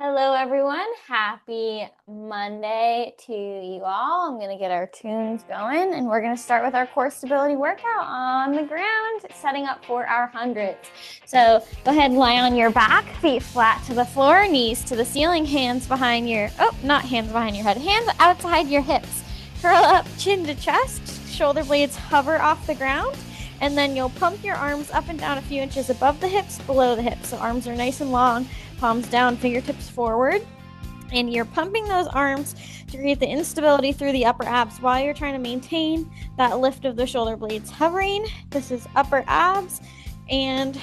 Hello, everyone. Happy Monday to you all. I'm going to get our tunes going, and we're going to start with our core stability workout on the ground, setting up for our hundreds. So go ahead and lie on your back, feet flat to the floor, knees to the ceiling, hands behind your, not hands behind your head, hands outside your hips. Curl up, chin to chest, shoulder blades hover off the ground. And then you'll pump your arms up and down a few inches above the hips, below the hips. So arms are nice and long, palms down, fingertips forward. And you're pumping those arms to create the instability through the upper abs while you're trying to maintain that lift of the shoulder blades hovering. This is upper abs and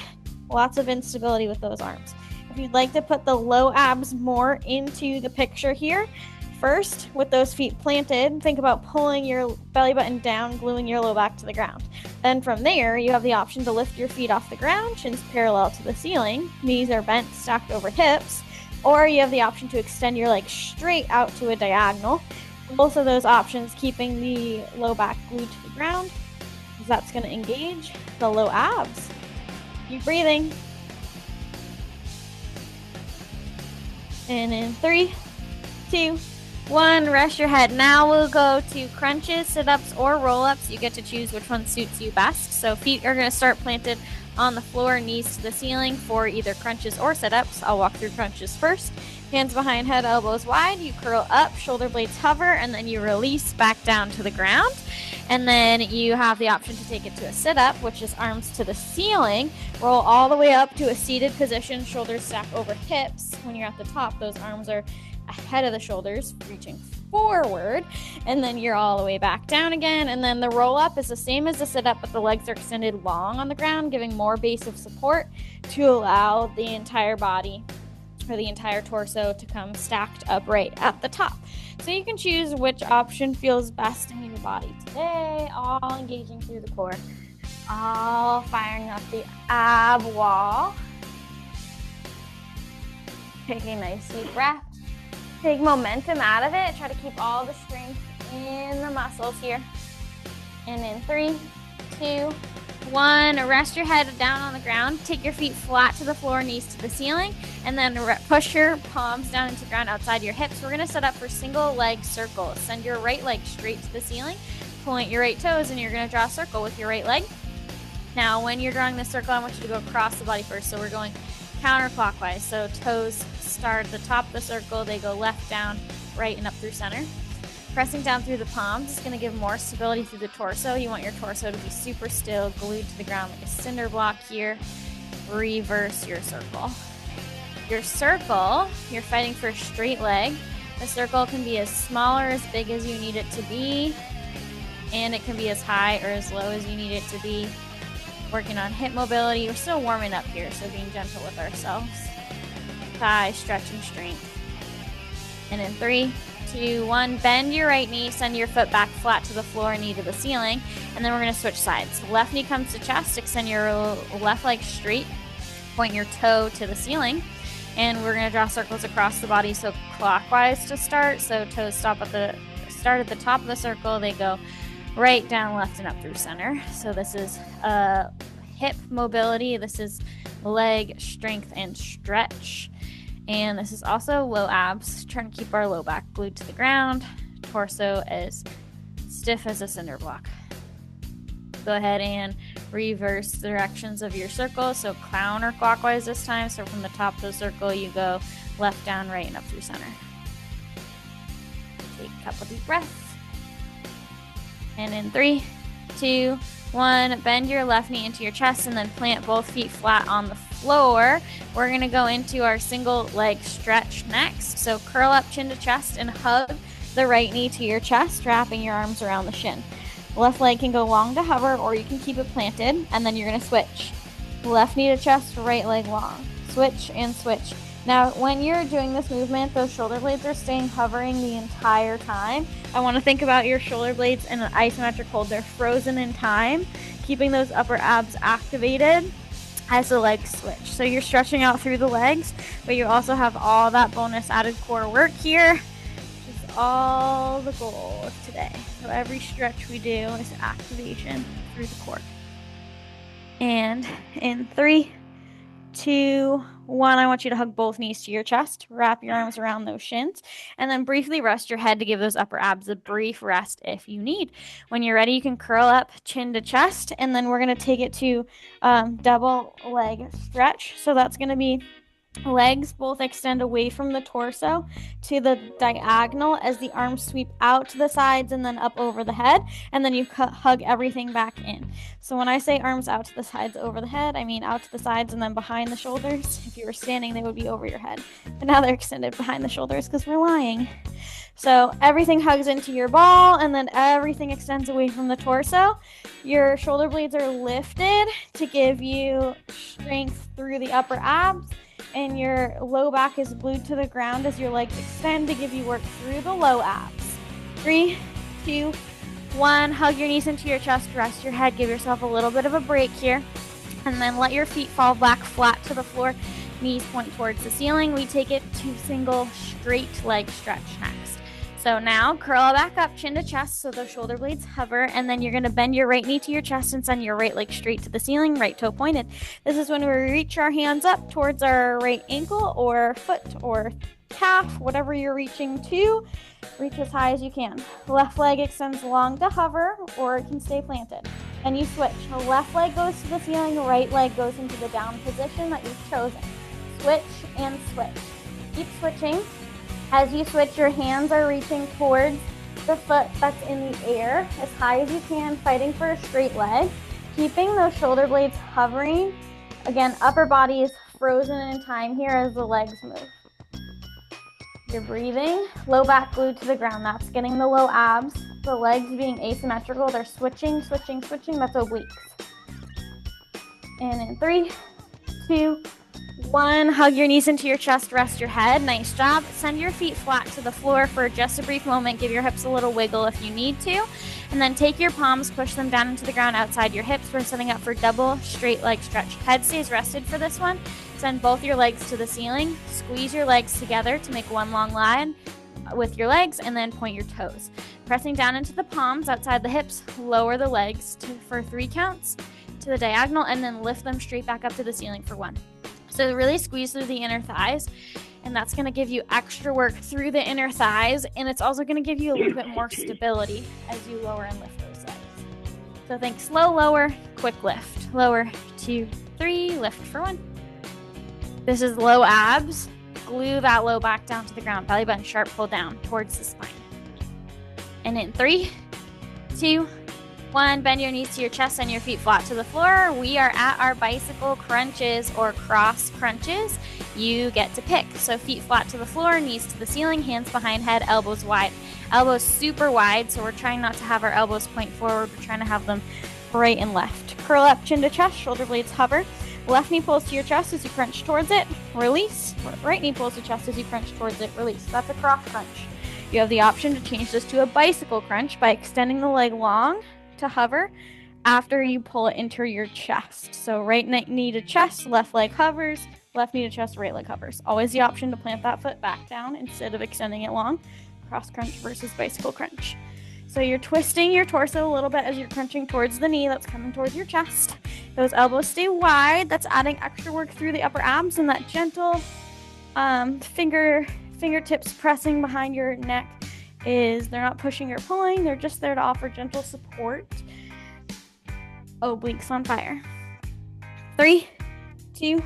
lots of instability with those arms. If you'd like to put the low abs more into the picture here, first, with those feet planted, think about pulling your belly button down, gluing your low back to the ground. Then from there, you have the option to lift your feet off the ground, shins parallel to the ceiling, knees are bent, stacked over hips, or you have the option to extend your legs straight out to a diagonal. Both of those options keeping the low back glued to the ground, because that's going to engage the low abs. Keep breathing. And in 3, 2, 1, rest your head. Now we'll go to crunches, sit-ups, or roll-ups. You get to choose which one suits you best. So feet are going to start planted on the floor, knees to the ceiling for either crunches or sit-ups. I'll walk through crunches first. Hands behind head, elbows wide. You curl up, shoulder blades hover, and then you release back down to the ground. And then you have the option to take it to a sit-up, which is arms to the ceiling. Roll all the way up to a seated position, shoulders stack over hips. When you're at the top, those arms are ahead of the shoulders, reaching forward, and then you're all the way back down again. And then the roll up is the same as the sit up, but the legs are extended long on the ground, giving more base of support to allow the entire body or the entire torso to come stacked upright at the top. So you can choose which option feels best in your body today, all engaging through the core, all firing up the ab wall. Take a nice deep breath. Take momentum out of it. Try to keep all the strength in the muscles here. And in 3, 2, 1, rest your head down on the ground. Take your feet flat to the floor, knees to the ceiling, and then push your palms down into the ground outside your hips. We're going to set up for single leg circles. Send your right leg straight to the ceiling. Point your right toes, and you're going to draw a circle with your right leg. Now, when you're drawing this circle, I want you to go across the body first. So we're going counterclockwise. So toes start at the top of the circle, they go left, down, right, and up through center. Pressing down through the palms is going to give more stability through the torso. You want your torso to be super still, glued to the ground like a cinder block here. Reverse your circle. Your circle, you're fighting for a straight leg. The circle can be as small or as big as you need it to be, and it can be as high or as low as you need it to be. Working on hip mobility. We're still warming up here, so being gentle with ourselves. Thigh stretch and strength. And in 3, 2, 1, bend your right knee, send your foot back flat to the floor, knee to the ceiling, and then we're going to switch sides. Left knee comes to chest, extend your left leg straight, point your toe to the ceiling, and we're going to draw circles across the body, so clockwise to start. So toes start at the top of the circle, they go right, down, left, and up through center. So this is hip mobility, this is leg strength and stretch. And this is also low abs, trying to keep our low back glued to the ground, torso as stiff as a cinder block. Go ahead and reverse the directions of your circle. So counterclockwise this time. So from the top of the circle, you go left, down, right, and up through center. Take a couple deep breaths. And in 3, 2, 1, bend your left knee into your chest and then plant both feet flat on the floor. We're going to go into our single leg stretch next. So curl up chin to chest and hug the right knee to your chest, wrapping your arms around the shin. Left leg can go long to hover, or you can keep it planted, and then you're going to switch. Left knee to chest, right leg long. Switch and switch. Now, when you're doing this movement, those shoulder blades are staying hovering the entire time. I want to think about your shoulder blades in an isometric hold. They're frozen in time, keeping those upper abs activated as the legs switch. So you're stretching out through the legs, but you also have all that bonus added core work here, which is all the goal of today. So every stretch we do is activation through the core. And in 3, 2, 1, I want you to hug both knees to your chest, wrap your arms around those shins, and then briefly rest your head to give those upper abs a brief rest if you need. When you're ready, you can curl up chin to chest, and then we're going to take it to double leg stretch. So that's going to be legs both extend away from the torso to the diagonal as the arms sweep out to the sides and then up over the head, and then you hug everything back in. So when I say arms out to the sides over the head, I mean out to the sides and then behind the shoulders. If you were standing, they would be over your head, but now they're extended behind the shoulders because we're lying. So everything hugs into your ball, and then everything extends away from the torso. Your shoulder blades are lifted to give you strength through the upper abs, and your low back is glued to the ground as your legs extend to give you work through the low abs. 3, 2, 1. Hug your knees into your chest, rest your head, give yourself a little bit of a break here, and then let your feet fall back flat to the floor, knees point towards the ceiling. We take it to single straight leg stretch next. So now curl back up, chin to chest, so those shoulder blades hover, and then you're going to bend your right knee to your chest and send your right leg straight to the ceiling, right toe pointed. This is when we reach our hands up towards our right ankle or foot or calf, whatever you're reaching to. Reach as high as you can. Left leg extends long to hover, or it can stay planted. And you switch. The left leg goes to the ceiling, the right leg goes into the down position that you've chosen. Switch and switch. Keep switching. As you switch, your hands are reaching towards the foot that's in the air as high as you can, fighting for a straight leg, keeping those shoulder blades hovering. Again, upper body is frozen in time here as the legs move. You're breathing, low back glued to the ground. That's getting the low abs. The legs being asymmetrical, they're switching, switching, switching. That's obliques. And in 3, 2, 1, hug your knees into your chest, rest your head. Nice job. Send your feet flat to the floor for just a brief moment. Give your hips a little wiggle if you need to. And then take your palms, push them down into the ground outside your hips. We're setting up for double straight leg stretch. Head stays rested for this one. Send both your legs to the ceiling. Squeeze your legs together to make one long line with your legs, and then point your toes. Pressing down into the palms outside the hips, lower the legs for 3 counts to the diagonal, and then lift them straight back up to the ceiling for 1. So really squeeze through the inner thighs, and that's going to give you extra work through the inner thighs, and it's also going to give you a little bit more stability as you lower and lift those legs. So think slow lower, quick lift. Lower, 2, 3, lift for 1. This is low abs. Glue that low back down to the ground. Belly button sharp, pull down towards the spine. And in 3, 2, 1, bend your knees to your chest and your feet flat to the floor. We are at our bicycle crunches or cross crunches. You get to pick. So feet flat to the floor, knees to the ceiling, hands behind head, elbows wide. Elbows super wide, so we're trying not to have our elbows point forward. We're trying to have them right and left. Curl up, chin to chest, shoulder blades hover. Left knee pulls to your chest as you crunch towards it. Release. Right knee pulls to chest as you crunch towards it. Release. That's a cross crunch. You have the option to change this to a bicycle crunch by extending the leg long to hover after you pull it into your chest. So right knee to chest, left leg hovers, left knee to chest, right leg hovers. Always the option to plant that foot back down instead of extending it long. Cross crunch versus bicycle crunch. So you're twisting your torso a little bit as you're crunching towards the knee that's coming towards your chest. Those elbows stay wide. That's adding extra work through the upper abs, and that gentle fingertips pressing behind your neck is they're not pushing or pulling. They're just there to offer gentle support. Obliques on fire. 3, 2,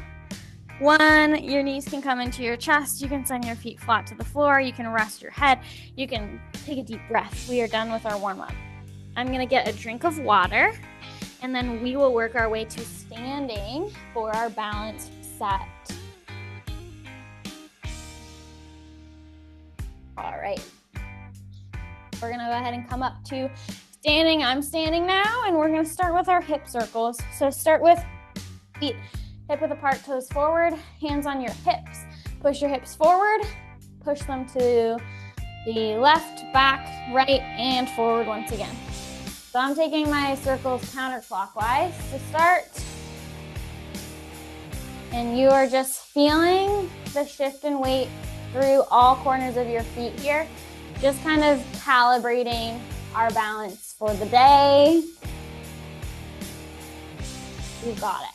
1. Your knees can come into your chest. You can send your feet flat to the floor. You can rest your head. You can take a deep breath. We are done with our warm-up. I'm going to get a drink of water, and then we will work our way to standing for our balance set. All right. We're going to go ahead and come up to standing. I'm standing now, and we're going to start with our hip circles. So start with feet hip width apart, toes forward, hands on your hips. Push your hips forward, push them to the left, back, right, and forward once again. So I'm taking my circles counterclockwise to start. And you are just feeling the shift in weight through all corners of your feet here. Just kind of calibrating our balance for the day. You got it.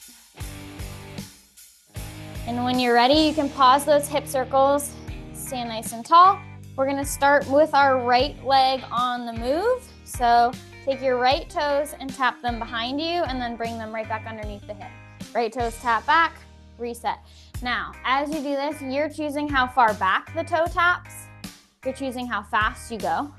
And when you're ready, you can pause those hip circles, stand nice and tall. We're gonna start with our right leg on the move. So take your right toes and tap them behind you and then bring them right back underneath the hip. Right toes tap back, reset. Now, as you do this, you're choosing how far back the toe taps. You're choosing how fast you go.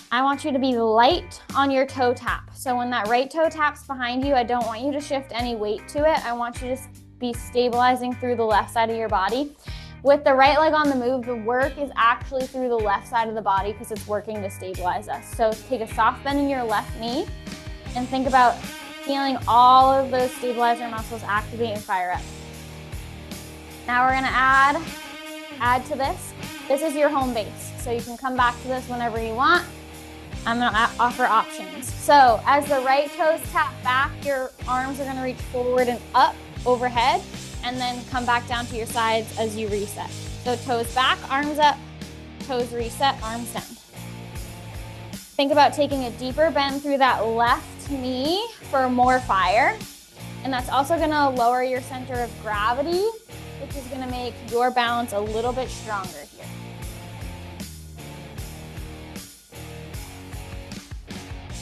I want you to be light on your toe tap. So when that right toe taps behind you, I don't want you to shift any weight to it. I want you to be stabilizing through the left side of your body. With the right leg on the move, the work is actually through the left side of the body because it's working to stabilize us. So take a soft bend in your left knee and think about feeling all of those stabilizer muscles activate and fire up. Now we're gonna add to this. This is your home base. So you can come back to this whenever you want. I'm gonna offer options. So as the right toes tap back, your arms are gonna reach forward and up overhead, and then come back down to your sides as you reset. So toes back, arms up, toes reset, arms down. Think about taking a deeper bend through that left knee for more fire. And that's also gonna lower your center of gravity, which is gonna make your balance a little bit stronger here.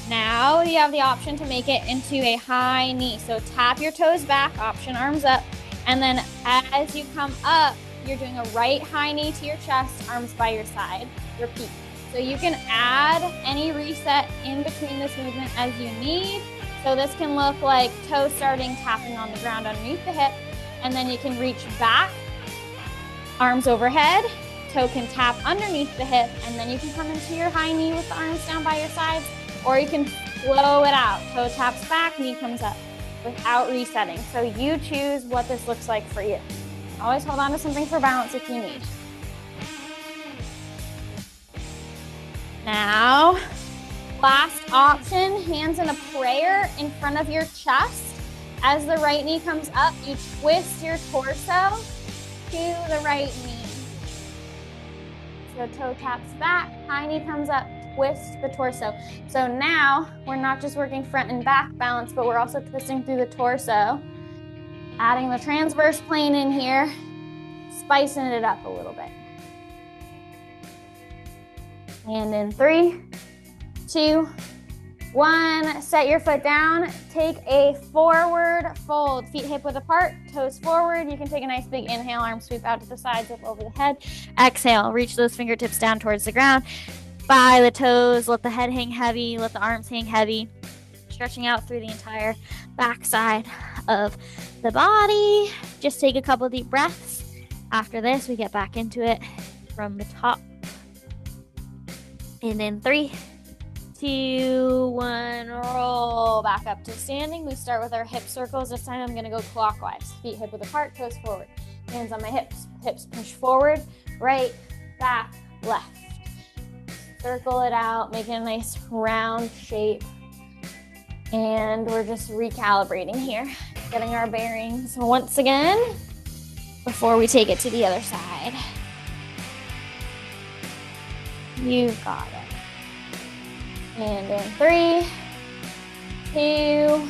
Now you have the option to make it into a high knee. So tap your toes back, option arms up. And then as you come up, you're doing a right high knee to your chest, arms by your side. Repeat. So you can add any reset in between this movement as you need. So this can look like toe starting, tapping on the ground underneath the hip. And then you can reach back, arms overhead. Toe can tap underneath the hip. And then you can come into your high knee with the arms down by your sides. Or you can flow it out. Toe taps back, knee comes up without resetting. So you choose what this looks like for you. Always hold on to something for balance if you need. Now, last option, hands in a prayer in front of your chest. As the right knee comes up, you twist your torso to the right knee. So toe taps back, high knee comes up, twist the torso. So now we're not just working front and back balance, but we're also twisting through the torso, adding the transverse plane in here, spicing it up a little bit. And in 3, 2, 1, set your foot down, take a forward fold, feet hip width apart, toes forward. You can take a nice big inhale, arms sweep out to the sides, up over the head. Exhale, reach those fingertips down towards the ground. By the toes, let the head hang heavy, let the arms hang heavy, stretching out through the entire back side of the body. Just take a couple deep breaths. After this, we get back into it from the top. And in 3, 2, 1, roll back up to standing. We start with our hip circles. This time I'm gonna go clockwise. Feet hip width apart, toes forward. Hands on my hips. Hips push forward, right, back, left. Circle it out, make it a nice round shape. And we're just recalibrating here, getting our bearings once again before we take it to the other side. You've got it. And in 3, 2,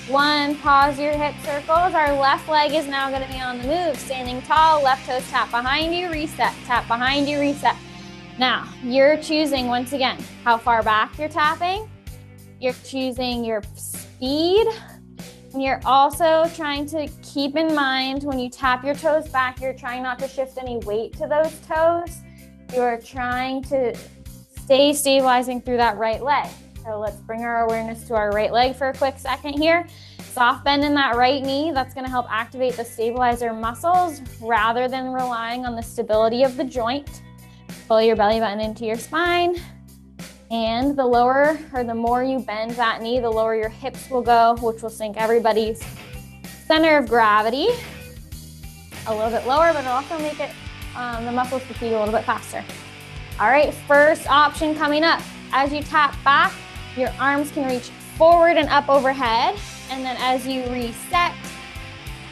1, pause your hip circles. Our left leg is now gonna be on the move. Standing tall, left toes tap behind you, reset, tap behind you, reset. Now, you're choosing, once again, how far back you're tapping. You're choosing your speed. And you're also trying to keep in mind when you tap your toes back, you're trying not to shift any weight to those toes. You're trying to stay stabilizing through that right leg. So let's bring our awareness to our right leg for a quick second here. Soft bend in that right knee. That's going to help activate the stabilizer muscles rather than relying on the stability of the joint. Pull your belly button into your spine. And the lower or the more you bend that knee, the lower your hips will go, which will sink everybody's center of gravity a little bit lower, but it'll also make it the muscles fatigue a little bit faster. All right, first option coming up. As you tap back, your arms can reach forward and up overhead. And then as you reset,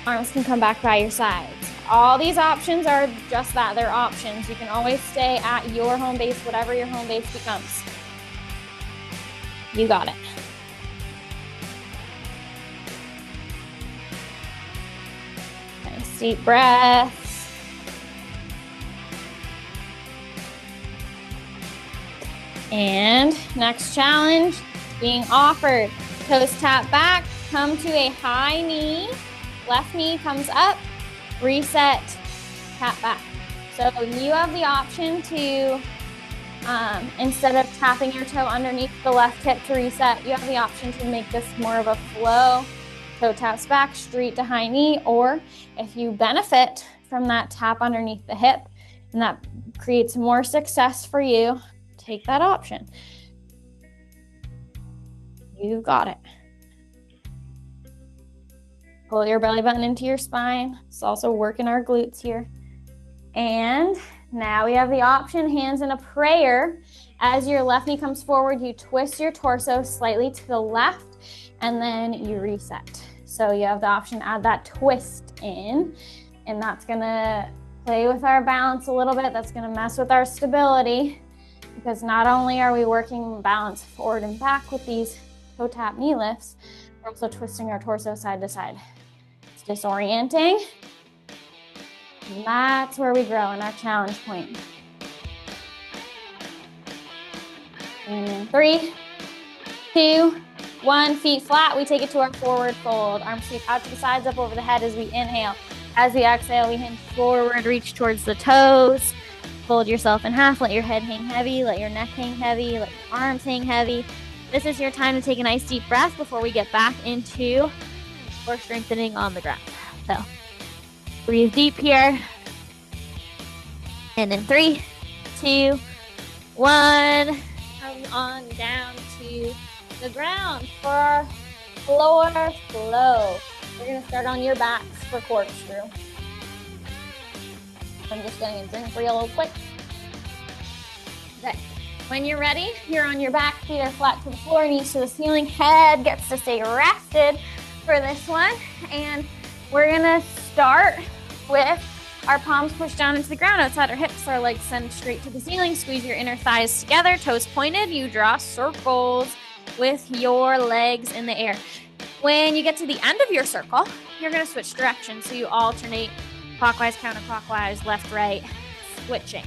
arms can come back by your sides. All these options are just that, they're options. You can always stay at your home base, whatever your home base becomes. You got it. Okay, Nice deep breaths. And next challenge being offered. Toes tap back, come to a high knee. Left knee comes up, reset, tap back. So you have the option to, instead of tapping your toe underneath the left hip to reset, you have the option to make this more of a flow. Toe taps back, straight to high knee, or if you benefit from that tap underneath the hip and that creates more success for you, take that option. You got it. Pull your belly button into your spine. It's also working our glutes here. And now we have the option, hands in a prayer. As your left knee comes forward, you twist your torso slightly to the left, and then you reset. So you have the option to add that twist in, and that's gonna play with our balance a little bit. That's gonna mess with our stability, because not only are we working balance forward and back with these toe tap knee lifts, we're also twisting our torso side to side. It's disorienting. And that's where we grow in our challenge point. And in 3, 2, 1, feet flat. We take it to our forward fold. Arms sweep out to the sides, up over the head as we inhale. As we exhale, we hinge forward, reach towards the toes. Fold yourself in half. Let your head hang heavy. Let your neck hang heavy. Let your arms hang heavy. This is your time to take a nice deep breath before we get back into core strengthening on the ground. So breathe deep here. And in 3, 2, 1, come on down to the ground for our floor flow. We're going to start on your backs for corkscrew. I'm just getting a drink for you a little quick. Okay. When you're ready, you're on your back, feet are flat to the floor, knees to the ceiling, head gets to stay rested for this one. And we're gonna start with our palms pushed down into the ground outside our hips, our legs send straight to the ceiling. Squeeze your inner thighs together, toes pointed. You draw circles with your legs in the air. When you get to the end of your circle, you're gonna switch directions. So you alternate clockwise, counterclockwise, left, right, switching.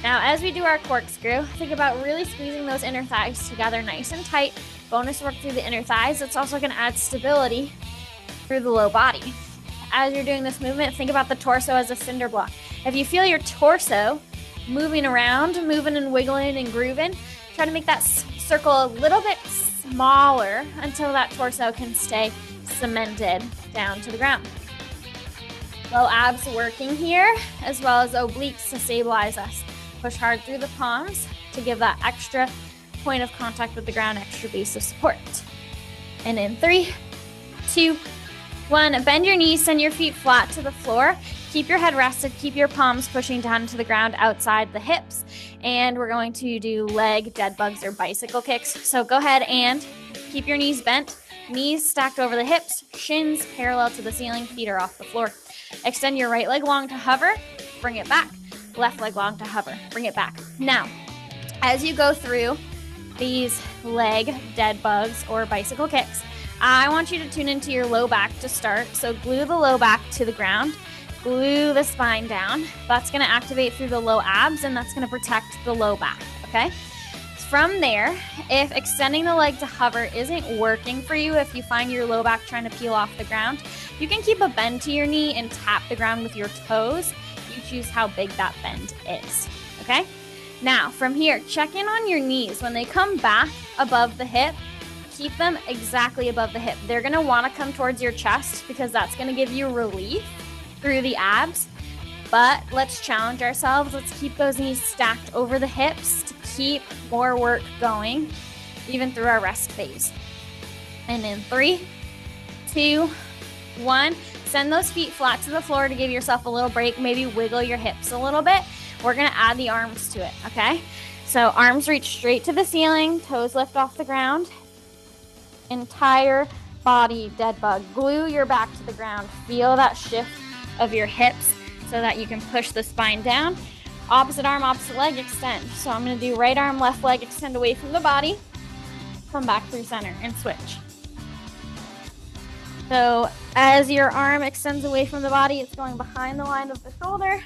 Now, as we do our corkscrew, think about really squeezing those inner thighs together nice and tight. Bonus work through the inner thighs. It's also going to add stability through the low body. As you're doing this movement, think about the torso as a cinder block. If you feel your torso moving around, moving and wiggling and grooving, try to make that circle a little bit smaller until that torso can stay cemented down to the ground. Low abs working here, as well as obliques to stabilize us. Push hard through the palms to give that extra point of contact with the ground, extra base of support. And in 3, 2, 1, bend your knees, send your feet flat to the floor. Keep your head rested, keep your palms pushing down to the ground outside the hips. And we're going to do leg dead bugs or bicycle kicks. So go ahead and keep your knees bent, knees stacked over the hips, shins parallel to the ceiling, feet are off the floor. Extend your right leg long to hover, bring it back. Left leg long to hover, bring it back. Now, as you go through these leg dead bugs or bicycle kicks, I want you to tune into your low back to start. So glue the low back to the ground, glue the spine down. That's gonna activate through the low abs and that's gonna protect the low back, okay? From there, if extending the leg to hover isn't working for you, if you find your low back trying to peel off the ground, you can keep a bend to your knee and tap the ground with your toes. You choose how big that bend is, okay? Now, from here, check in on your knees. When they come back above the hip, keep them exactly above the hip. They're gonna wanna come towards your chest because that's gonna give you relief through the abs. But let's challenge ourselves. Let's keep those knees stacked over the hips to keep more work going, even through our rest phase. And in 3, 2, 1, send those feet flat to the floor to give yourself a little break. Maybe wiggle your hips a little bit. We're gonna add the arms to it, okay? So arms reach straight to the ceiling, toes lift off the ground. Entire body dead bug. Glue your back to the ground. Feel that shift of your hips so that you can push the spine down. Opposite arm, opposite leg, extend. So I'm gonna do right arm, left leg, extend away from the body. Come back through center and switch. So as your arm extends away from the body, it's going behind the line of the shoulder,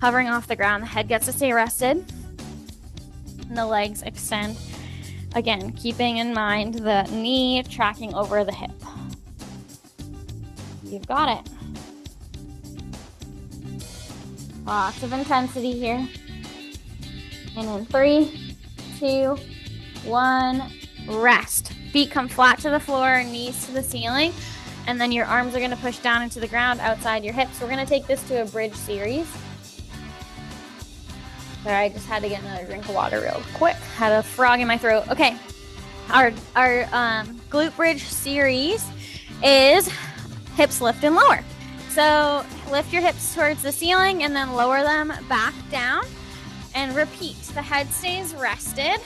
hovering off the ground. The head gets to stay rested, and the legs extend. Again, keeping in mind the knee tracking over the hip. You've got it. Lots of intensity here. And in 3, 2, 1, rest. Feet come flat to the floor, knees to the ceiling, and then your arms are going to push down into the ground outside your hips. We're going to take this to a bridge series. Sorry, I just had to get another drink of water real quick. Had a frog in my throat. Okay, our glute bridge series is hips lift and lower. So lift your hips towards the ceiling and then lower them back down and repeat. The head stays rested.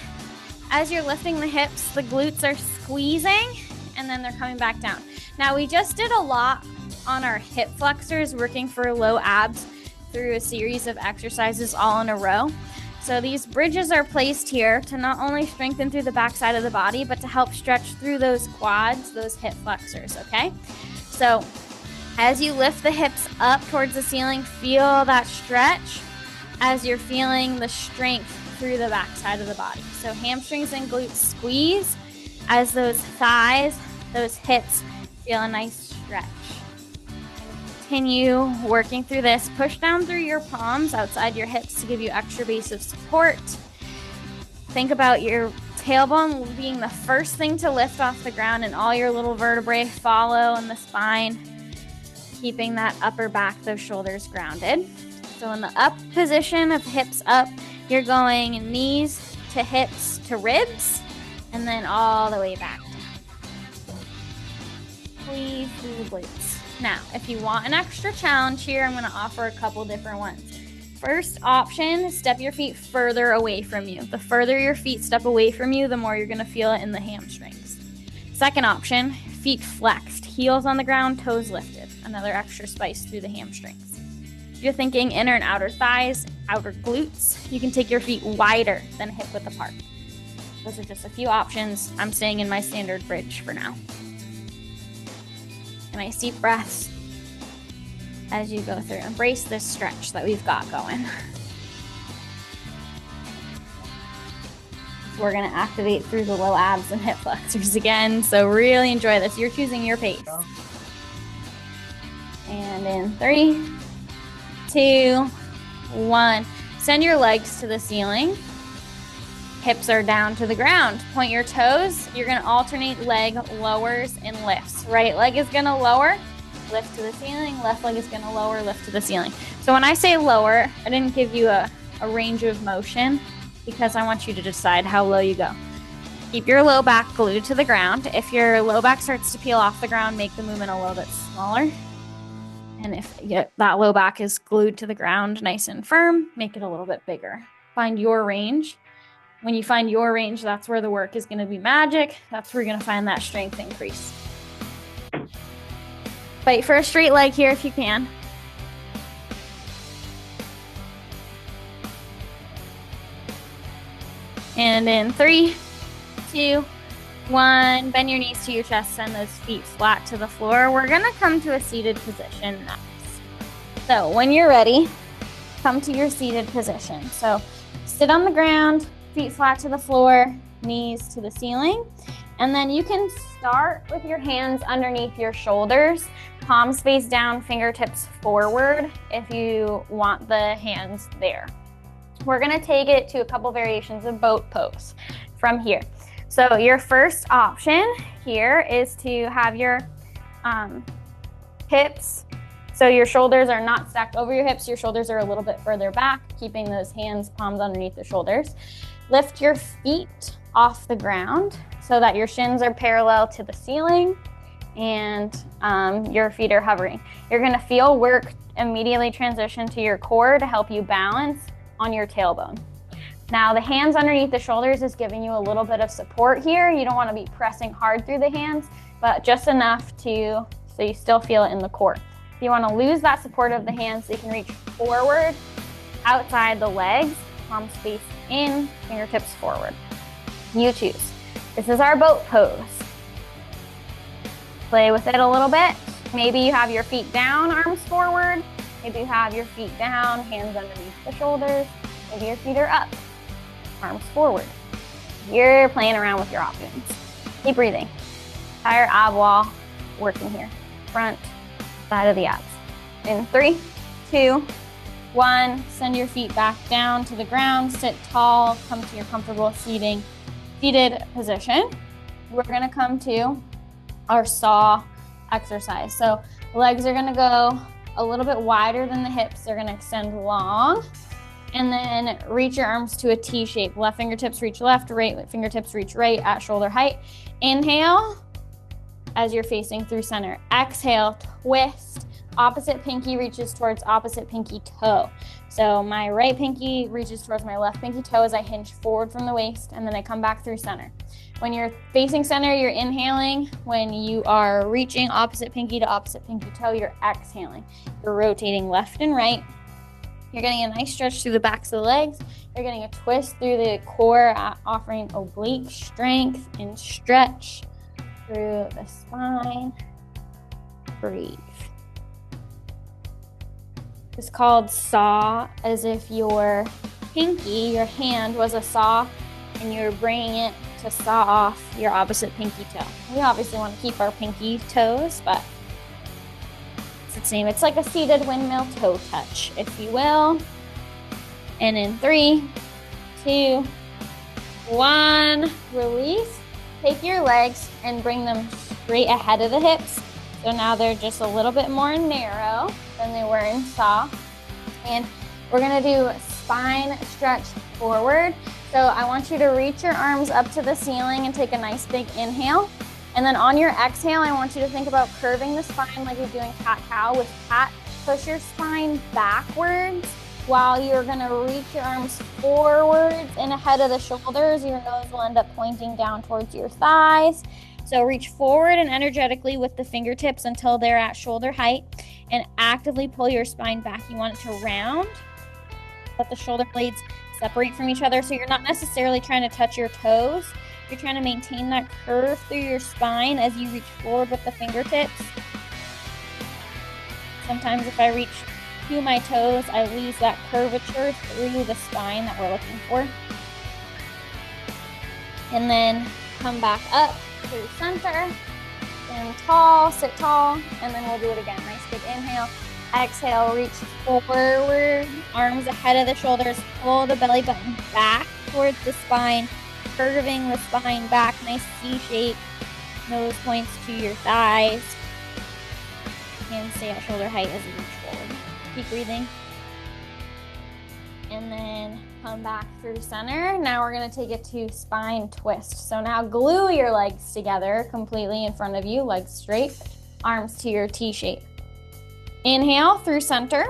As you're lifting the hips, the glutes are squeezing and then they're coming back down. Now we just did a lot on our hip flexors, working for low abs through a series of exercises all in a row. So these bridges are placed here to not only strengthen through the back side of the body, but to help stretch through those quads, those hip flexors, okay? So as you lift the hips up towards the ceiling, feel that stretch as you're feeling the strength through the back side of the body. So hamstrings and glutes squeeze as those thighs, those hips feel a nice stretch. Continue working through this. Push down through your palms outside your hips to give you extra base of support. Think about your tailbone being the first thing to lift off the ground and all your little vertebrae follow in the spine, keeping that upper back, those shoulders grounded. So in the up position of hips up, you're going knees to hips to ribs, and then all the way back down. Squeeze through the glutes. Now, if you want an extra challenge here, I'm going to offer a couple different ones. First option, step your feet further away from you. The further your feet step away from you, the more you're going to feel it in the hamstrings. Second option, feet flexed, heels on the ground, toes lifted. Another extra spice through the hamstrings. If you're thinking inner and outer thighs, outer glutes, you can take your feet wider than hip width apart. Those are just a few options. I'm staying in my standard bridge for now. Nice deep breaths as you go through. Embrace this stretch that we've got going. So we're going to activate through the low abs and hip flexors again. So really enjoy this. You're choosing your pace. And in 3, 2, 1. Send your legs to the ceiling. Hips are down to the ground. Point your toes. You're going to alternate leg lowers and lifts. Right leg is going to lower, lift to the ceiling. Left leg is going to lower, lift to the ceiling. So when I say lower, I didn't give you a range of motion because I want you to decide how low you go. Keep your low back glued to the ground. If your low back starts to peel off the ground, make the movement a little bit smaller. And if that low back is glued to the ground nice and firm, make it a little bit bigger. Find your range. When you find your range, that's where the work is going to be magic. That's where you're going to find that strength increase. Fight for a straight leg here if you can. And in 3, 2, 1, bend your knees to your chest, send those feet flat to the floor. We're going to come to a seated position next. So when you're ready, come to your seated position. So sit on the ground, feet flat to the floor, knees to the ceiling. And then you can start with your hands underneath your shoulders, palms face down, fingertips forward if you want the hands there. We're gonna take it to a couple variations of boat pose from here. So your first option here is to have your hips, so your shoulders are not stacked over your hips, your shoulders are a little bit further back, keeping those hands, palms underneath the shoulders. Lift your feet off the ground so that your shins are parallel to the ceiling and your feet are hovering. You're gonna feel work immediately transition to your core to help you balance on your tailbone. Now the hands underneath the shoulders is giving you a little bit of support here. You don't wanna be pressing hard through the hands, but just enough so you still feel it in the core. If you wanna lose that support of the hands, you can reach forward, outside the legs, palms face in, fingertips forward. You choose. This is our boat pose. play with it a little bit. Maybe you have your feet down, arms forward. Maybe you have your feet down, hands underneath the shoulders. Maybe your feet are up, arms forward. You're playing around with your options. Keep breathing. Entire ab wall working here. Front, side of the abs. In 3, 2, 1. Send your feet back down to the ground. Sit tall. Come to your comfortable seated position. We're gonna come to our saw exercise. So legs are gonna go a little bit wider than the hips. They're gonna extend long. And then reach your arms to a T shape. Left fingertips reach left, right fingertips reach right at shoulder height. Inhale as you're facing through center. Exhale, twist. Opposite pinky reaches towards opposite pinky toe. So my right pinky reaches towards my left pinky toe as I hinge forward from the waist, and then I come back through center. When you're facing center, you're inhaling. When you are reaching opposite pinky to opposite pinky toe, you're exhaling. You're rotating left and right. You're getting a nice stretch through the backs of the legs. You're getting a twist through the core, offering oblique strength and stretch through the spine. Breathe. It's called saw, as if your pinky, your hand, was a saw and you're bringing it to saw off your opposite pinky toe. We obviously want to keep our pinky toes, but it's the same. It's like a seated windmill toe touch, if you will. And in 3, 2, 1, release. Take your legs and bring them straight ahead of the hips. So now they're just a little bit more narrow than they were in saw. And we're gonna do spine stretch forward. So I want you to reach your arms up to the ceiling and take a nice big inhale. And then on your exhale, I want you to think about curving the spine like you're doing cat-cow. With cat, push your spine backwards while you're gonna reach your arms forwards and ahead of the shoulders. Your nose will end up pointing down towards your thighs. So reach forward and energetically with the fingertips until they're at shoulder height, and actively pull your spine back. You want it to round. Let the shoulder blades separate from each other, so you're not necessarily trying to touch your toes. You're trying to maintain that curve through your spine as you reach forward with the fingertips. Sometimes if I reach to my toes, I lose that curvature through the spine that we're looking for. And then come back up through center, stand tall, sit tall, and then we'll do it again. Nice big inhale. Exhale, reach forward, arms ahead of the shoulders, pull the belly button back towards the spine, curving the spine back, nice C shape, nose points to your thighs. Hands stay at shoulder height as you reach forward. Keep breathing. And then come back through center. Now we're gonna take it to spine twist. So now glue your legs together completely in front of you, legs straight, arms to your T shape. Inhale through center,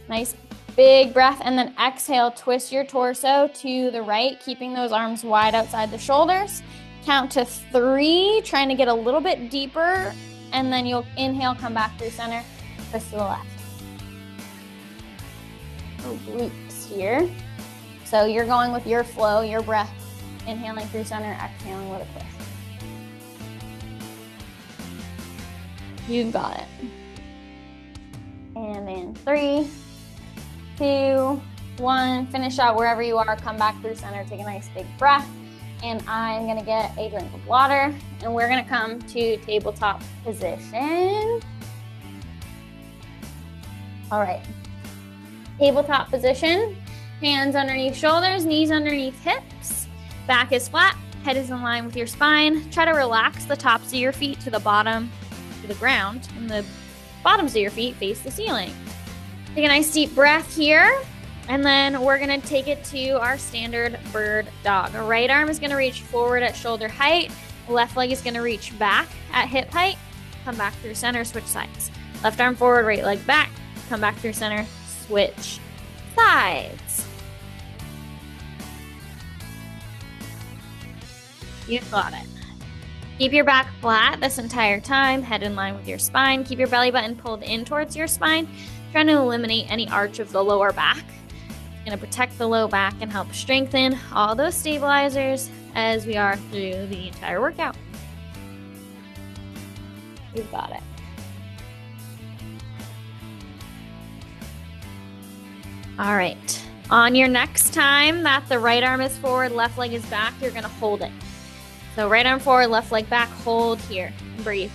nice big breath, and then exhale, twist your torso to the right, keeping those arms wide outside the shoulders. Count to 3, trying to get a little bit deeper, and then you'll inhale, come back through center, twist to the left. Obliques here. So you're going with your flow, your breath, inhaling through center, exhaling with a twist. You got it. And in 3, 2, 1, finish out wherever you are, come back through center, take a nice big breath. And I'm gonna get a drink of water, and we're gonna come to tabletop position. All right, tabletop position, hands underneath shoulders, knees underneath hips, back is flat, head is in line with your spine. Try to relax the tops of your feet to the bottom, to the ground, and the bottoms of your feet face the ceiling. Take a nice deep breath here, and then we're gonna take it to our standard bird dog. The right arm is gonna reach forward at shoulder height, left leg is gonna reach back at hip height, come back through center, switch sides. Left arm forward, right leg back, come back through center, switch sides. You got it. Keep your back flat this entire time, head in line with your spine. Keep your belly button pulled in towards your spine, trying to eliminate any arch of the lower back. It's gonna protect the low back and help strengthen all those stabilizers as we are through the entire workout. You've got it. All right. On your next time that the right arm is forward, left leg is back, you're gonna hold it. So right arm forward, left leg back, hold here. Breathe.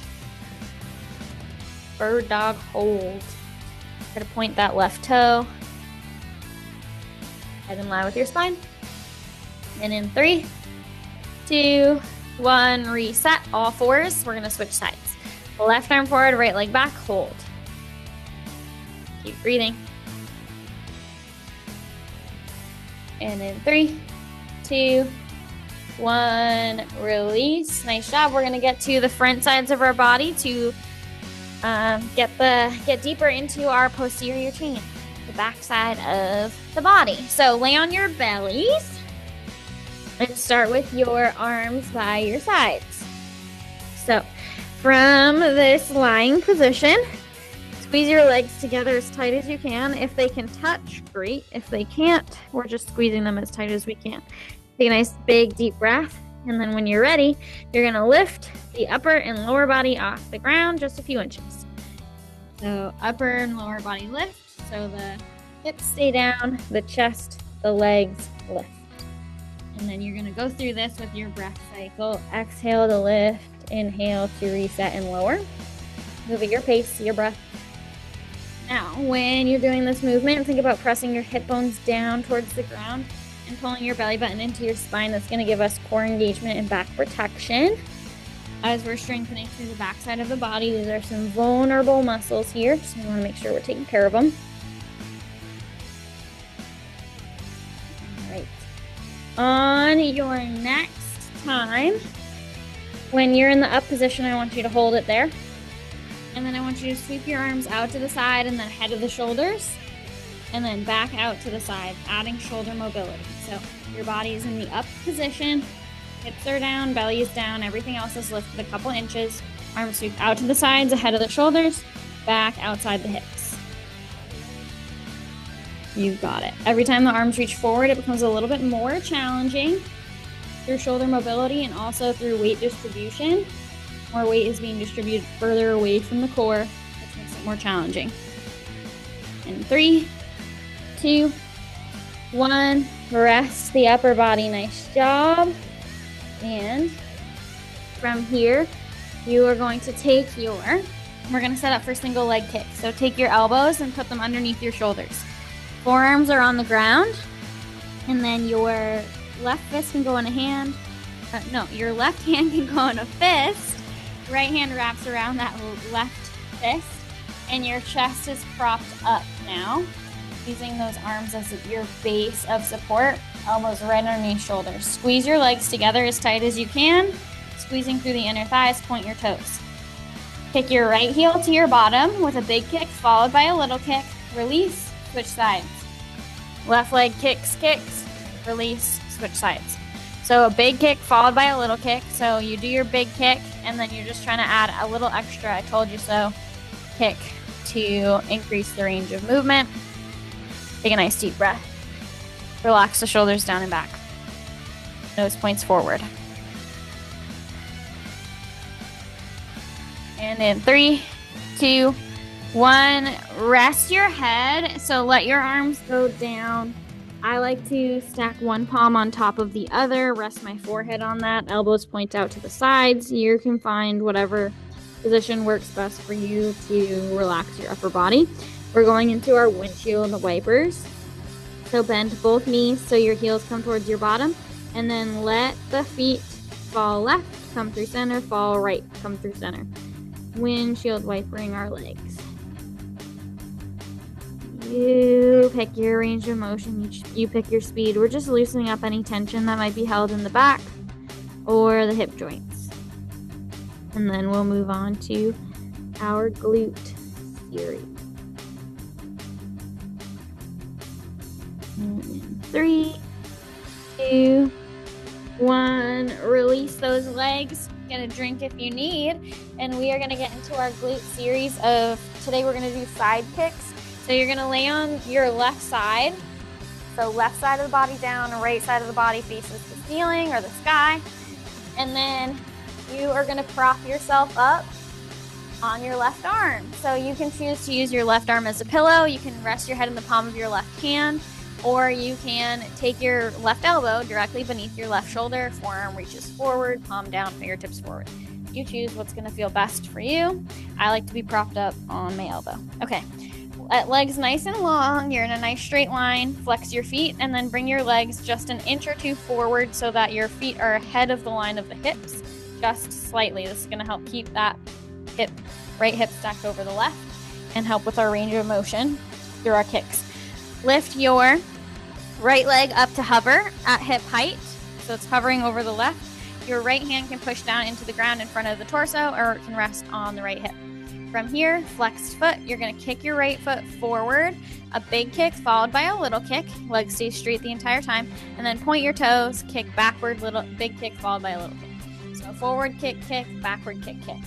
Bird dog hold. Try to point that left toe. Head in line with your spine. And in 3, 2, 1, reset. All fours. We're gonna switch sides. Left arm forward, right leg back, hold. Keep breathing. And in 3, 2, 1, release. Nice job. We're gonna get to the front sides of our body to get deeper into our posterior chain, the back side of the body. So lay on your bellies and start with your arms by your sides. So from this lying position, squeeze your legs together as tight as you can. If they can touch, great. If they can't, we're just squeezing them as tight as we can. Take a nice big deep breath. And then when you're ready, you're gonna lift the upper and lower body off the ground just a few inches. So upper and lower body lift. So the hips stay down, the chest, the legs lift. And then you're gonna go through this with your breath cycle. Exhale to lift, inhale to reset and lower. Move at your pace, your breath. Now, when you're doing this movement, think about pressing your hip bones down towards the ground and pulling your belly button into your spine. That's going to give us core engagement and back protection. As we're strengthening through the back side of the body, these are some vulnerable muscles here, so we want to make sure we're taking care of them. All right. On your next time, when you're in the up position, I want you to hold it there. And then I want you to sweep your arms out to the side and then head of the shoulders. And then back out to the side, adding shoulder mobility. So your body is in the up position, hips are down, belly is down, everything else is lifted a couple inches. Arms sweep out to the sides, ahead of the shoulders, back outside the hips. You've got it. Every time the arms reach forward, it becomes a little bit more challenging through shoulder mobility and also through weight distribution. More weight is being distributed further away from the core, which makes it more challenging. In 3, 2, 1, rest the upper body. Nice job. And from here, you are going to take we're going to set up for single leg kick. So take your elbows and put them underneath your shoulders. Forearms are on the ground, and then your left fist can go in a hand. Your left hand can go in a fist. Right hand wraps around that left fist, and your chest is propped up now, using those arms as your base of support, elbows right underneath shoulders. Squeeze your legs together as tight as you can, squeezing through the inner thighs, point your toes. Kick your right heel to your bottom with a big kick, followed by a little kick. Release, switch sides. Left leg kicks, release, switch sides. So a big kick followed by a little kick. So you do your big kick, and then you're just trying to add a little extra, I told you so, kick to increase the range of movement. Take a nice deep breath. Relax the shoulders down and back. Nose points forward. And in 3, 2, 1, rest your head. So let your arms go down. I like to stack one palm on top of the other, rest my forehead on that, elbows point out to the sides. You can find whatever position works best for you to relax your upper body. We're going into our windshield wipers. So bend both knees so your heels come towards your bottom, and then let the feet fall left, come through center, fall right, come through center. Windshield wipering our legs. You pick your range of motion, you pick your speed. We're just loosening up any tension that might be held in the back or the hip joints. And then we'll move on to our glute series. And 3, 2, 1, release those legs. Get a drink if you need. And we are gonna get into our glute series of, today we're gonna do side kicks. So you're gonna lay on your left side. So left side of the body down, right side of the body faces the ceiling or the sky. And then you are gonna prop yourself up on your left arm. So you can choose to use your left arm as a pillow. You can rest your head in the palm of your left hand, or you can take your left elbow directly beneath your left shoulder, forearm reaches forward, palm down, fingertips forward. You choose what's going to feel best for you. I like to be propped up on my elbow. Okay, legs nice and long. You're in a nice straight line. Flex your feet and then bring your legs just an inch or two forward so that your feet are ahead of the line of the hips, just slightly. This is going to help keep that right hip stacked over the left and help with our range of motion through our kicks. Lift your right leg up to hover at hip height, so it's hovering over the left. Your right hand can push down into the ground in front of the torso, or it can rest on the right hip. From here, flexed foot, you're going to kick your right foot forward, a big kick followed by a little kick, leg stays straight the entire time, and then point your toes, kick backward, big kick followed by a little kick. So forward kick, kick, backward kick, kick.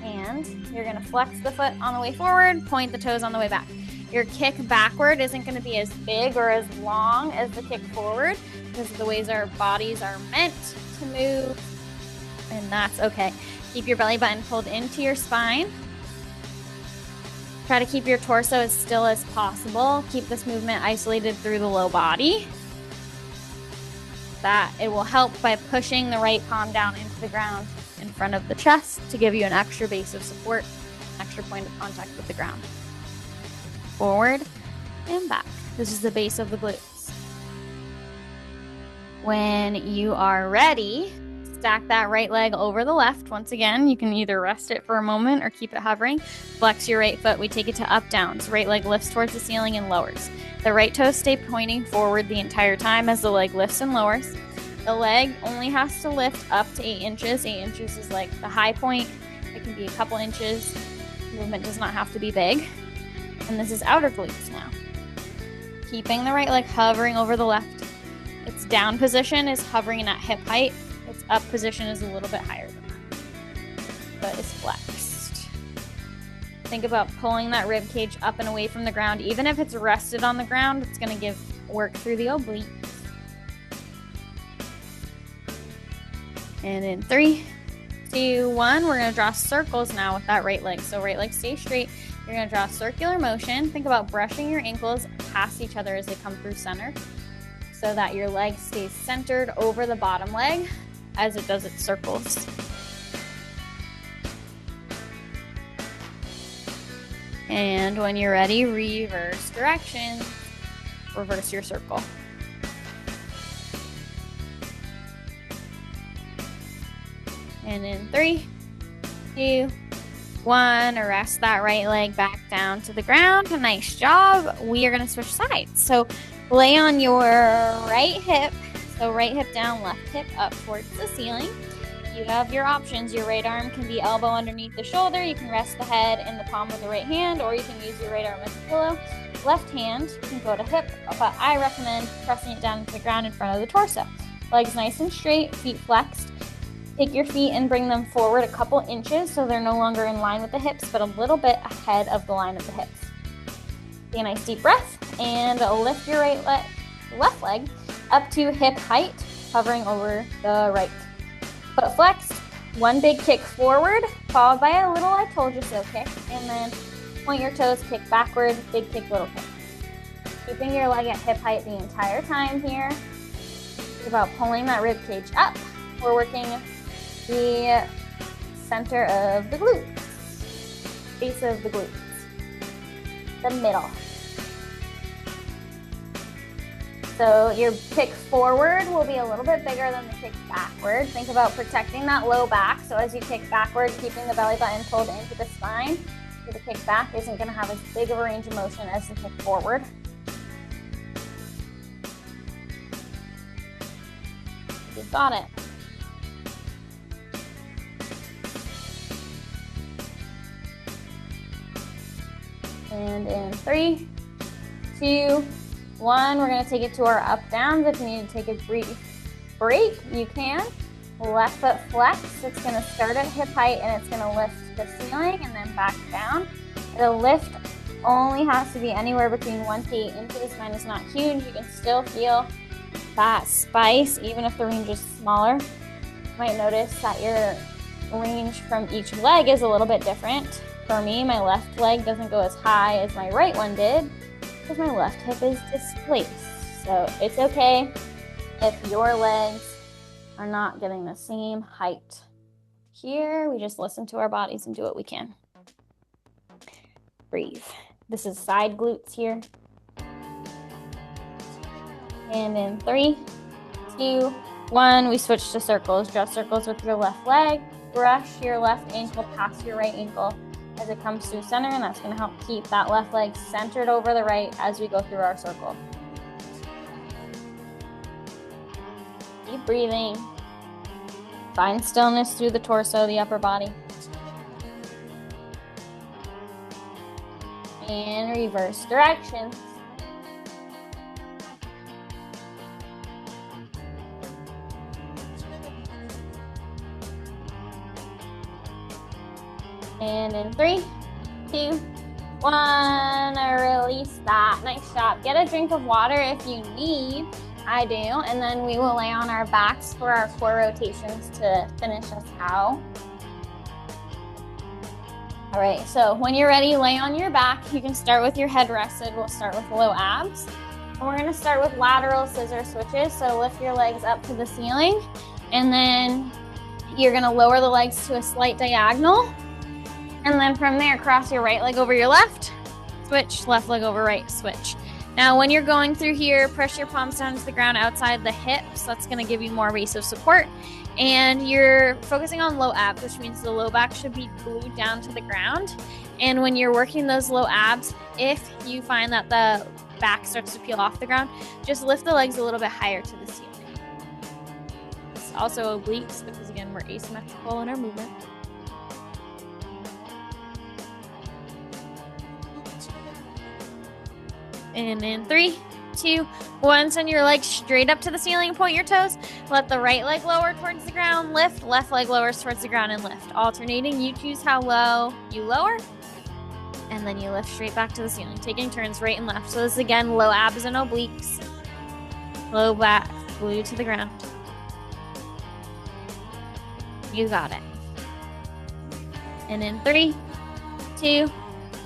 And you're going to flex the foot on the way forward, point the toes on the way back. Your kick backward isn't going to be as big or as long as the kick forward because of the ways our bodies are meant to move, and that's okay. Keep your belly button pulled into your spine. Try to keep your torso as still as possible. Keep this movement isolated through the low body. That it will help by pushing the right palm down into the ground in front of the chest to give you an extra base of support, extra point of contact with the ground. Forward and back. This is the base of the glutes. When you are ready, stack that right leg over the left. Once again, you can either rest it for a moment or keep it hovering. Flex your right foot. We take it to up downs. Right leg lifts towards the ceiling and lowers. The right toes stay pointing forward the entire time as the leg lifts and lowers. The leg only has to lift up to 8 inches. 8 inches is like the high point. It can be a couple inches. Movement does not have to be big. And this is outer glutes now. Keeping the right leg hovering over the left. Its down position is hovering at hip height. Its up position is a little bit higher than that. But it's flexed. Think about pulling that rib cage up and away from the ground. Even if it's rested on the ground, it's going to give work through the obliques. And in 3, 2, 1, we're going to draw circles now with that right leg. So right leg stays straight. You're going to draw a circular motion. Think about brushing your ankles past each other as they come through center so that your leg stays centered over the bottom leg as it does its circles. And when you're ready, reverse direction. Reverse your circle. And in 3, 2, 1, rest that right leg back down to the ground. Nice job. We are going to switch sides. So lay on your right hip. So right hip down, left hip up towards the ceiling. You have your options. Your right arm can be elbow underneath the shoulder. You can rest the head in the palm of the right hand, or you can use your right arm as a pillow. Left hand can go to hip, but I recommend pressing it down into the ground in front of the torso. Legs nice and straight, feet flexed. Take your feet and bring them forward a couple inches so they're no longer in line with the hips, but a little bit ahead of the line of the hips. Take a nice deep breath and lift your left leg up to hip height, hovering over the right. Foot flexed, one big kick forward, followed by a little I told you so kick, and then point your toes, kick backward, big kick, little kick. Keeping your leg at hip height the entire time here. It's about pulling that rib cage up. We're working the center of the glutes, base of the glutes, the middle. So your kick forward will be a little bit bigger than the kick backward. Think about protecting that low back. So as you kick backward, keeping the belly button pulled into the spine. So the kick back isn't going to have as big of a range of motion as the kick forward. You've got it. And in 3, 2, 1, we're going to take it to our up downs. If you need to take a brief break, you can. Left foot flex. It's going to start at hip height and it's going to lift the ceiling and then back down. The lift only has to be anywhere between 1 to 8 inches. Mine is not huge. You can still feel that spice even if the range is smaller. You might notice that your range from each leg is a little bit different. For me, my left leg doesn't go as high as my right one did because my left hip is displaced. So it's okay if your legs are not getting the same height. Here, we just listen to our bodies and do what we can. Breathe. This is side glutes here. And in 3, 2, 1, we switch to circles. Draw circles with your left leg. Brush your left ankle past your right ankle as it comes through center, and that's going to help keep that left leg centered over the right as we go through our circle. Keep breathing. Find stillness through the torso, the upper body. And reverse directions. And in 3, 2, 1, release that. Nice job. Get a drink of water if you need. I do. And then we will lay on our backs for our core rotations to finish us out. All right, so when you're ready, lay on your back. You can start with your head rested. We'll start with low abs. And we're gonna start with lateral scissor switches. So lift your legs up to the ceiling. And then you're gonna lower the legs to a slight diagonal. And then from there, cross your right leg over your left, switch, left leg over right, switch. Now, when you're going through here, press your palms down to the ground outside the hips. That's gonna give you more base of support. And you're focusing on low abs, which means the low back should be glued down to the ground. And when you're working those low abs, if you find that the back starts to peel off the ground, just lift the legs a little bit higher to the ceiling. It's also obliques because, again, we're asymmetrical in our movement. And in 3, 2, 1, send your legs straight up to the ceiling, point your toes. Let the right leg lower towards the ground, lift, left leg lowers towards the ground and lift. Alternating, you choose how low you lower, and then you lift straight back to the ceiling, taking turns right and left. So this is, again, low abs and obliques. Low back, glued to the ground. You got it. And in 3, 2,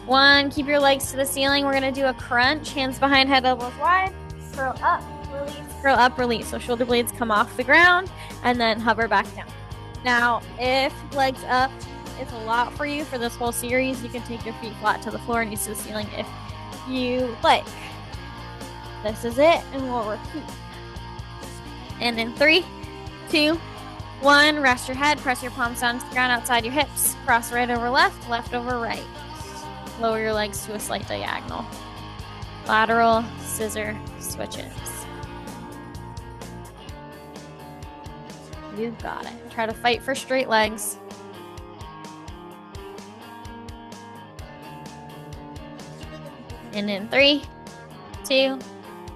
1, keep your legs to the ceiling. We're gonna do a crunch, hands behind head, elbows wide, curl up, release, curl up, release. So shoulder blades come off the ground and then hover back down. Now, if legs up is a lot for you for this whole series, you can take your feet flat to the floor and knees to the ceiling if you like. This is it, and we'll repeat. And in 3, 2, 1, rest your head, press your palms down to the ground outside your hips, cross right over left, left over right. Lower your legs to a slight diagonal. Lateral scissor switches. You got it. Try to fight for straight legs. And in 3, 2,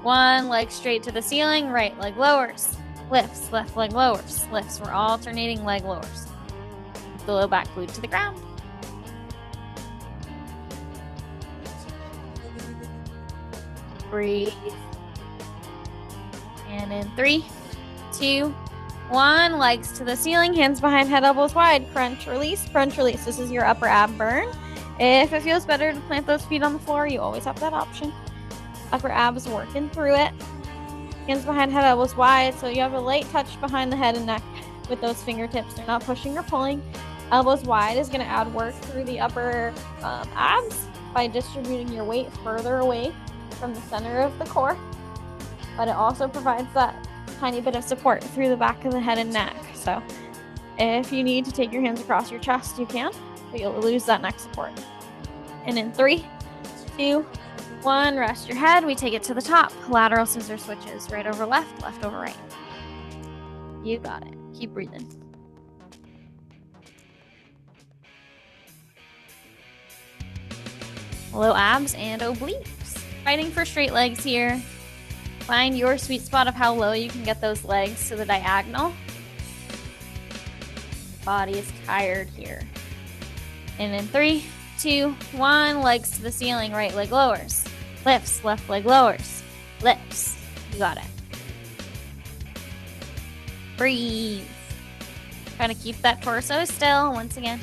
1, leg straight to the ceiling, right leg lowers, lifts, left leg lowers, lifts. We're alternating leg lowers. The low back glued to the ground. Breathe. And in 3, 2, 1, legs to the ceiling, hands behind head, elbows wide, crunch, release, crunch, release. This is your upper ab burn. If it feels better to plant those feet on the floor, you always have that option. Upper abs working through it. Hands behind head, elbows wide, so you have a light touch behind the head and neck with those fingertips. They're not pushing or pulling. Elbows wide is going to add work through the upper abs by distributing your weight further away from the center of the core, but it also provides that tiny bit of support through the back of the head and neck. So if you need to take your hands across your chest, you can, but you'll lose that neck support. And in 3, 2, 1, rest your head. We take it to the top. Lateral scissor switches, right over left, left over right. You got it. Keep breathing. Low abs and obliques. Fighting for straight legs here. Find your sweet spot of how low you can get those legs to the diagonal. Body is tired here. And in 3, 2, 1, legs to the ceiling, right leg lowers. Lifts, left leg lowers. Lifts. You got it. Breathe. Try to keep that torso still. Once again,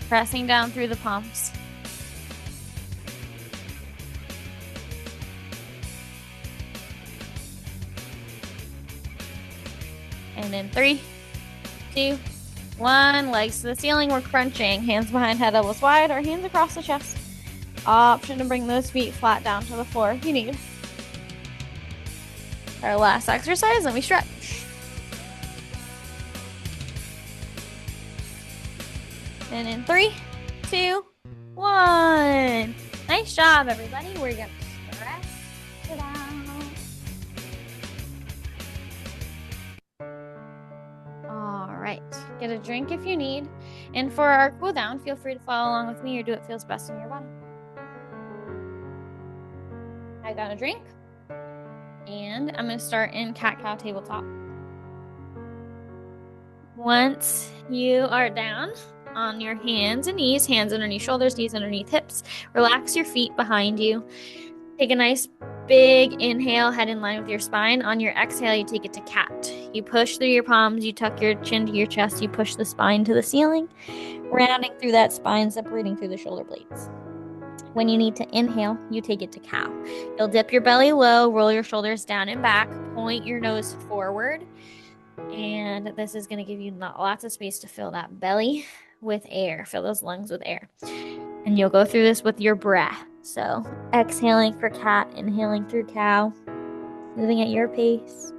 pressing down through the palms. And in 3, 2, 1. Legs to the ceiling. We're crunching. Hands behind head, elbows wide, or hands across the chest. Option to bring those feet flat down to the floor if you need. Our last exercise, let me stretch. And in 3, 2, 1. Nice job, everybody. We're going to stretch it out. All right. Get a drink if you need. And for our cool down, feel free to follow along with me or do what feels best in your body. I got a drink. And I'm going to start in cat-cow tabletop. Once you are down on your hands and knees, hands underneath shoulders, knees underneath hips, relax your feet behind you. Take a nice big inhale, head in line with your spine. On your exhale, you take it to cat. You push through your palms, you tuck your chin to your chest, you push the spine to the ceiling, rounding through that spine, separating through the shoulder blades. When you need to inhale, you take it to cow. You'll dip your belly low, roll your shoulders down and back, point your nose forward. And this is going to give you lots of space to fill that belly with air, fill those lungs with air. And you'll go through this with your breath. So exhaling for cat, inhaling through cow, moving at your pace,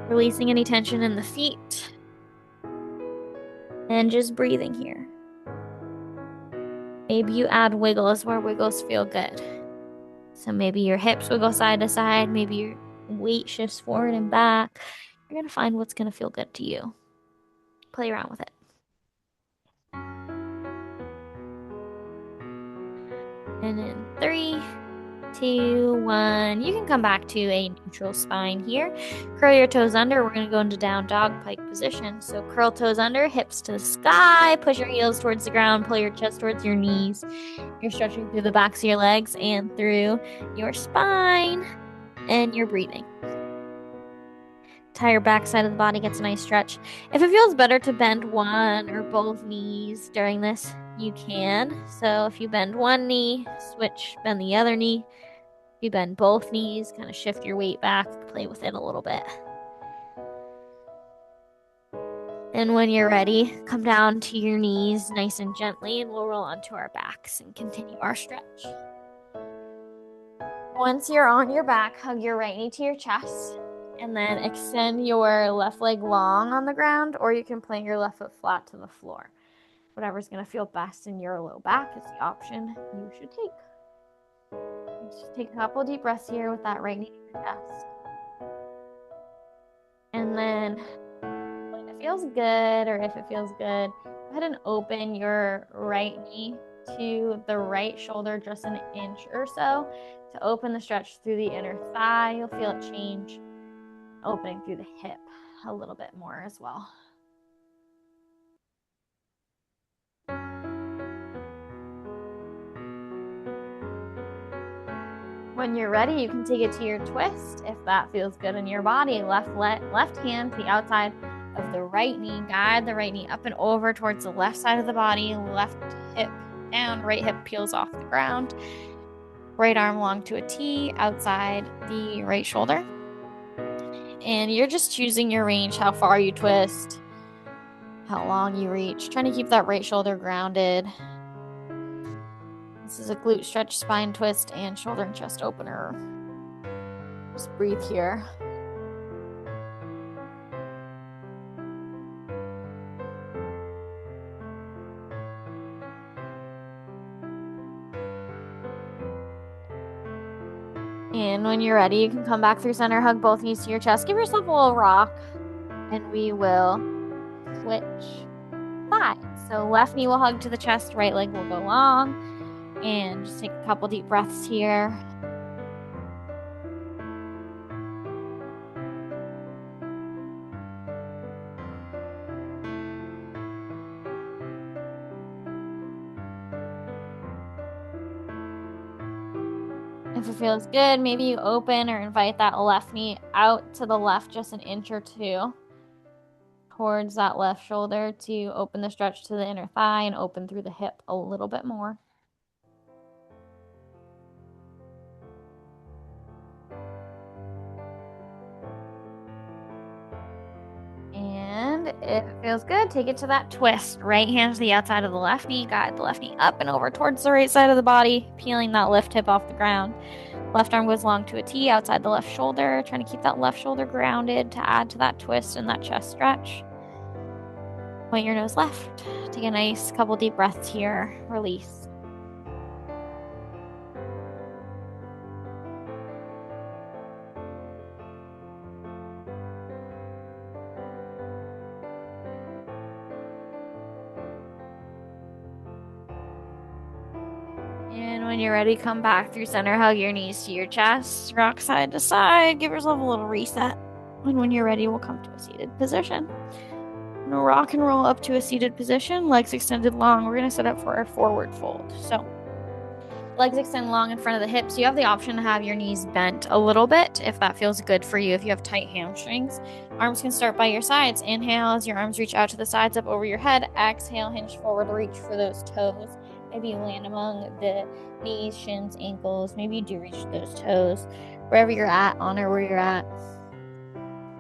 releasing any tension in the feet, and just breathing here. Maybe you add wiggles where wiggles feel good. So maybe your hips wiggle side to side, maybe your weight shifts forward and back. You're going to find what's going to feel good to you. Play around with it. And in 3, 2, 1. You can come back to a neutral spine here. Curl your toes under. We're going to go into down dog pike position. So curl toes under, hips to the sky. Push your heels towards the ground. Pull your chest towards your knees. You're stretching through the backs of your legs and through your spine. And you're breathing. Entire back side of the body gets a nice stretch. If it feels better to bend one or both knees during this, you can. So if you bend one knee, switch, bend the other knee. If you bend both knees, kind of shift your weight back, play with it a little bit. And when you're ready, come down to your knees nice and gently, and we'll roll onto our backs and continue our stretch. Once you're on your back, hug your right knee to your chest. And then extend your left leg long on the ground, or you can plant your left foot flat to the floor. Whatever's going to feel best in your low back is the option you should take. Just take a couple deep breaths here with that right knee to your chest. And then when it feels good, or if it feels good, go ahead and open your right knee to the right shoulder just an inch or so to open the stretch through the inner thigh. You'll feel it change. Opening through the hip a little bit more as well. When you're ready, you can take it to your twist if that feels good in your body. Left hand to the outside of the right knee. Guide the right knee up and over towards the left side of the body. Left hip down, right hip peels off the ground. Right arm long to a T outside the right shoulder. And you're just choosing your range, how far you twist, how long you reach, trying to keep that right shoulder grounded. This is a glute stretch, spine twist, and shoulder and chest opener. Just breathe here. And when you're ready, you can come back through center, hug both knees to your chest. Give yourself a little rock, and we will switch sides. So left knee will hug to the chest, right leg will go long. And just take a couple deep breaths here. If it feels good, maybe you open or invite that left knee out to the left just an inch or two towards that left shoulder to open the stretch to the inner thigh and open through the hip a little bit more. If it feels good, take it to that twist. Right hand to the outside of the left knee. Guide the left knee up and over towards the right side of the body, peeling that left hip off the ground. Left arm goes long to a T outside the left shoulder, trying to keep that left shoulder grounded to add to that twist and that chest stretch. Point your nose left. Take a nice couple deep breaths here. Release. And when you're ready, come back through center, hug your knees to your chest, rock side to side, give yourself a little reset. And when you're ready, we'll come to a seated position. We're gonna rock and roll up to a seated position, legs extended long. We're gonna set up for our forward fold. So legs extend long in front of the hips. You have the option to have your knees bent a little bit if that feels good for you. If you have tight hamstrings, arms can start by your sides. Inhale as your arms reach out to the sides, up over your head. Exhale, hinge forward, reach for those toes. Maybe you land among the knees, shins, ankles. Maybe you do reach those toes. Wherever you're at, honor where you're at.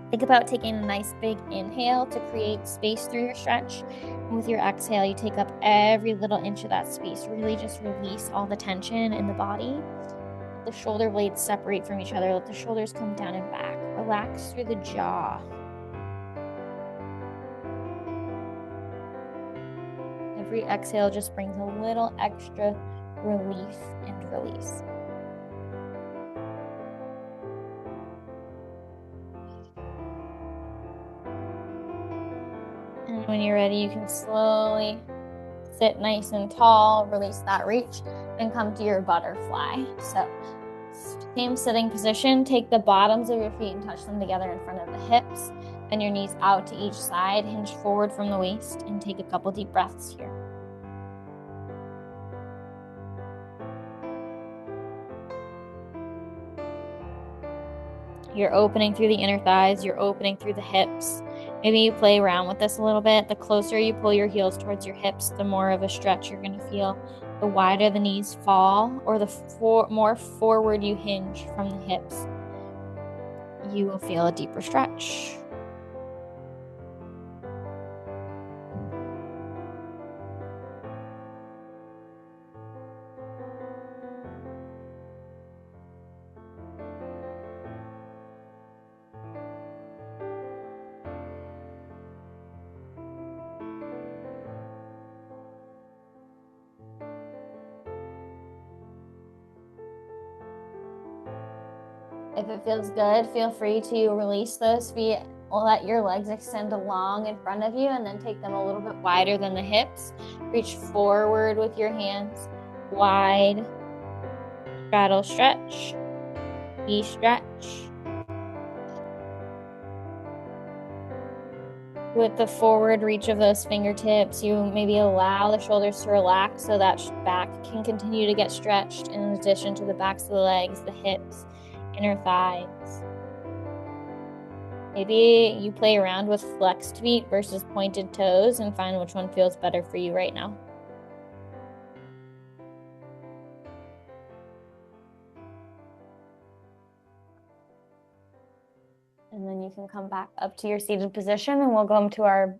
Think about taking a nice big inhale to create space through your stretch. And with your exhale, you take up every little inch of that space. Really just release all the tension in the body. Let the shoulder blades separate from each other. Let the shoulders come down and back. Relax through the jaw. Every exhale just brings a little extra relief and release. And when you're ready, you can slowly sit nice and tall, release that reach, and come to your butterfly. So, same sitting position, take the bottoms of your feet and touch them together in front of the hips. Bend your knees out to each side, hinge forward from the waist, and take a couple deep breaths here. You're opening through the inner thighs, you're opening through the hips. Maybe you play around with this a little bit. The closer you pull your heels towards your hips, the more of a stretch you're going to feel. The wider the knees fall, or the more forward you hinge from the hips, you will feel a deeper stretch. If it feels good, feel free to release those feet. Let your legs extend long in front of you and then take them a little bit wider than the hips. Reach forward with your hands, wide, straddle, stretch, de-stretch. With the forward reach of those fingertips, you maybe allow the shoulders to relax so that back can continue to get stretched in addition to the backs of the legs, the hips, inner thighs. Maybe you play around with flexed feet versus pointed toes and find which one feels better for you right now. And then you can come back up to your seated position and we'll go into our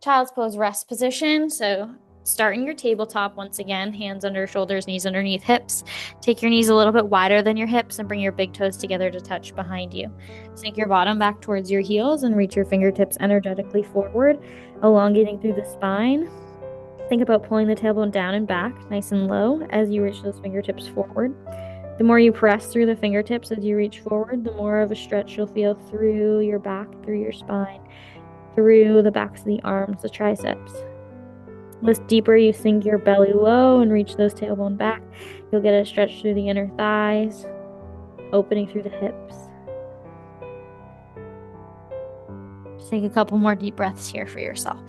child's pose rest position. So start in your tabletop once again, hands under shoulders, knees underneath hips. Take your knees a little bit wider than your hips and bring your big toes together to touch behind you. Sink your bottom back towards your heels and reach your fingertips energetically forward, elongating through the spine. Think about pulling the tailbone down and back, nice and low, as you reach those fingertips forward. The more you press through the fingertips as you reach forward, the more of a stretch you'll feel through your back, through your spine, through the backs of the arms, the triceps. The deeper you sink your belly low and reach those tailbone back, you'll get a stretch through the inner thighs, opening through the hips. Just take a couple more deep breaths here for yourself.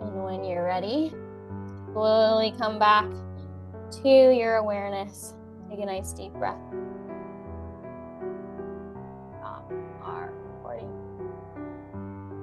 And when you're ready, slowly come back to your awareness. Take a nice deep breath.